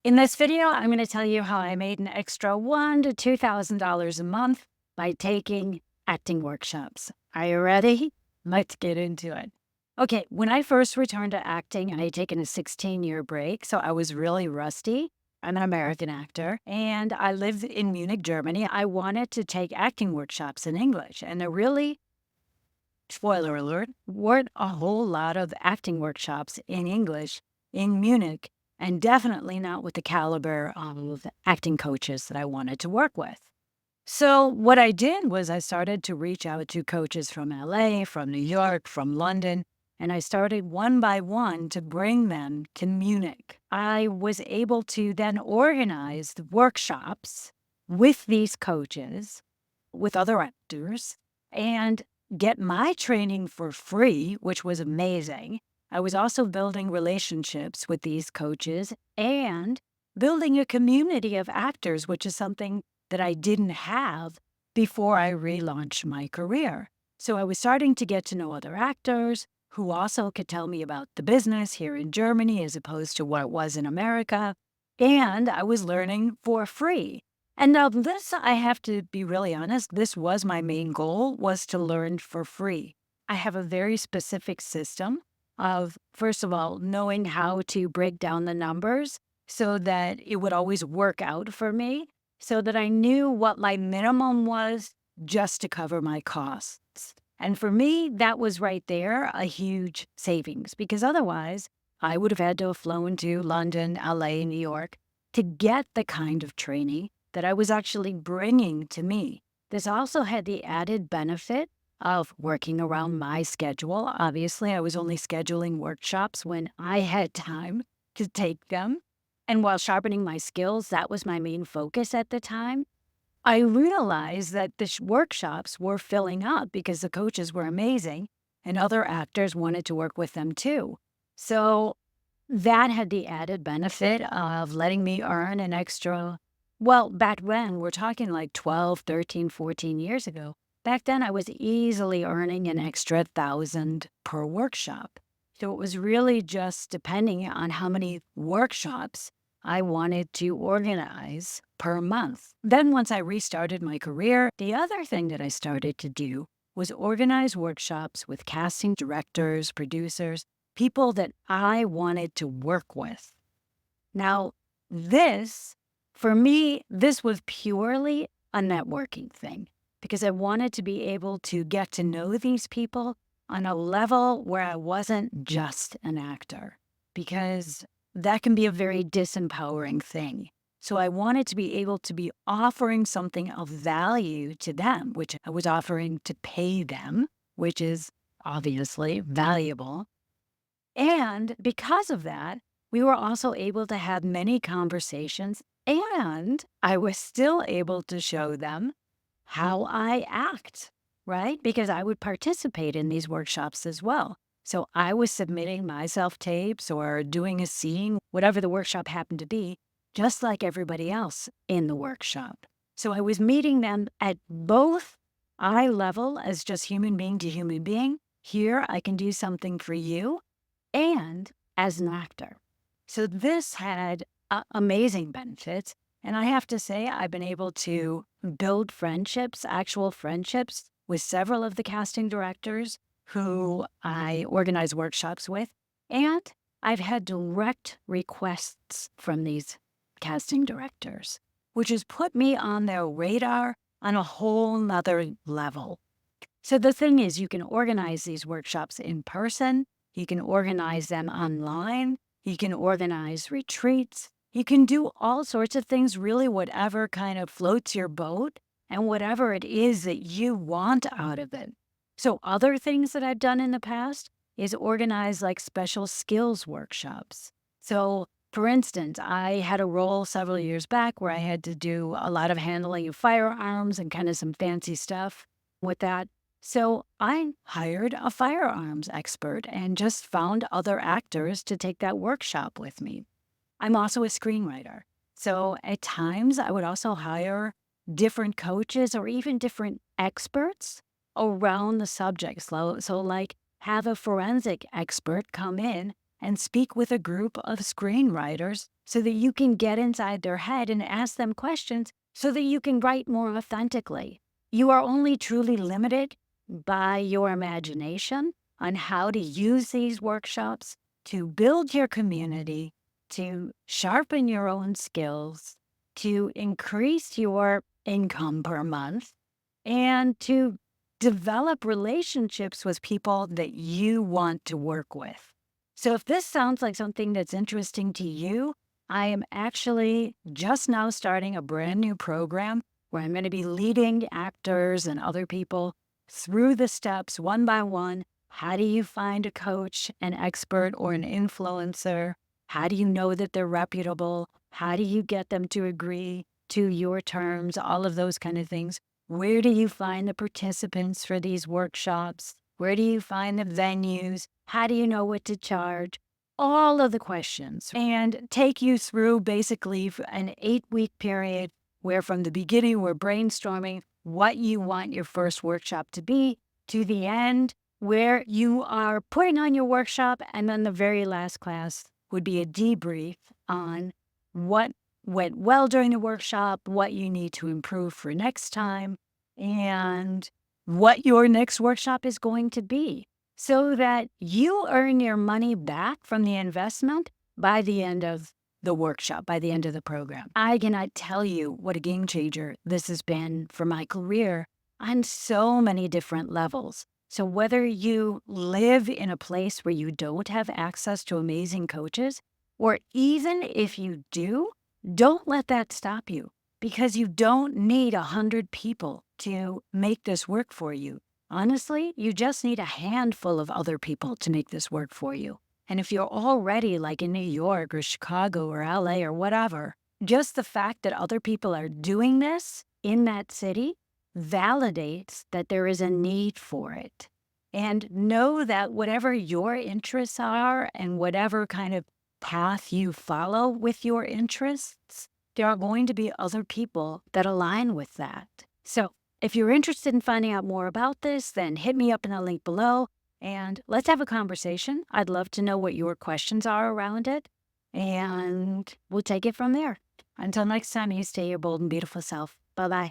In this video, I'm going to tell you how I made an extra $1,000 to $2,000 a month by taking acting workshops. Are you ready? Let's get into it. Okay, when I first returned to acting, I had taken a 16-year break, so I was really rusty. I'm an American actor, and I lived in Munich, Germany. I wanted to take acting workshops in English, and there really, spoiler alert, weren't a whole lot of acting workshops in English in Munich, and definitely not with the caliber of acting coaches that I wanted to work with. So, what I did was I started to reach out to coaches from LA, from New York, from London, and I started one by one to bring them to Munich. I was able to then organize the workshops with these coaches, with other actors, and get my training for free, which was amazing. I was also building relationships with these coaches and building a community of actors, which is something that I didn't have before I relaunched my career. So I was starting to get to know other actors who also could tell me about the business here in Germany as opposed to what it was in America. And I was learning for free. And now this, I have to be really honest, this was my main goal, was to learn for free. I have a very specific system of, first of all, knowing how to break down the numbers so that it would always work out for me, so that I knew what my minimum was just to cover my costs. And for me, that was right there a huge savings because otherwise I would have had to have flown to London, LA, New York to get the kind of training that I was actually bringing to me. This also had the added benefit of working around my schedule. Obviously, I was only scheduling workshops when I had time to take them. And while sharpening my skills, that was my main focus at the time. I realized that the workshops were filling up because the coaches were amazing and other actors wanted to work with them too. So that had the added benefit of letting me earn an extra. Well, back then, we're talking like 12, 13, 14 years ago. Back then, I was easily earning an extra 1,000 per workshop. So it was really just depending on how many workshops I wanted to organize per month. Then, once I restarted my career, the other thing that I started to do was organize workshops with casting directors, producers, people that I wanted to work with. Now, this, for me, this was purely a networking thing because I wanted to be able to get to know these people on a level where I wasn't just an actor, because that can be a very disempowering thing. So I wanted to be able to be offering something of value to them, which I was offering to pay them, which is obviously valuable. And because of that, we were also able to have many conversations, and I was still able to show them how I act, right? Because I would participate in these workshops as well. So I was submitting my self tapes or doing a scene, whatever the workshop happened to be, just like everybody else in the workshop. So I was meeting them at both eye level as just human being to human being. Here, I can do something for you, and as an actor. So this had amazing benefits. And I have to say, I've been able to build friendships, actual friendships, with several of the casting directors who I organize workshops with. And I've had direct requests from these casting directors, which has put me on their radar on a whole nother level. So the thing is, you can organize these workshops in person, you can organize them online, you can organize retreats, you can do all sorts of things, really whatever kind of floats your boat and whatever it is that you want out of it. So other things that I've done in the past is organize like special skills workshops. So for instance, I had a role several years back where I had to do a lot of handling of firearms and kind of some fancy stuff with that. So I hired a firearms expert and just found other actors to take that workshop with me. I'm also a screenwriter. So at times I would also hire different coaches or even different experts around the subject. So like have a forensic expert come in and speak with a group of screenwriters so that you can get inside their head and ask them questions so that you can write more authentically. You are only truly limited by your imagination on how to use these workshops to build your community, to sharpen your own skills, to increase your income per month, and to develop relationships with people that you want to work with. So if this sounds like something that's interesting to you, I am actually just now starting a brand new program where I'm going to be leading actors and other people through the steps one by one. How do you find a coach, an expert, or an influencer? How do you know that they're reputable? How do you get them to agree to your terms? All of those kind of things. Where do you find the participants for these workshops? Where do you find the venues? How do you know what to charge? All of the questions, and take you through basically an 8-week period where from the beginning we're brainstorming what you want your first workshop to be to the end where you are putting on your workshop, and then the very last class would be a debrief on what went well during the workshop, what you need to improve for next time, and what your next workshop is going to be so that you earn your money back from the investment by the end of the workshop, by the end of the program. I cannot tell you what a game changer this has been for my career on so many different levels. So whether you live in a place where you don't have access to amazing coaches, or even if you do, don't let that stop you, because you don't need 100 people to make this work for you. Honestly, you just need a handful of other people to make this work for you. And if you're already like in New York or Chicago or LA or whatever, just the fact that other people are doing this in that city validates that there is a need for it. And know that whatever your interests are and whatever kind of path you follow with your interests, there are going to be other people that align with that. So if you're interested in finding out more about this, then hit me up in the link below and let's have a conversation. I'd love to know what your questions are around it, and we'll take it from there. Until next time, you stay your bold and beautiful self. Bye-bye.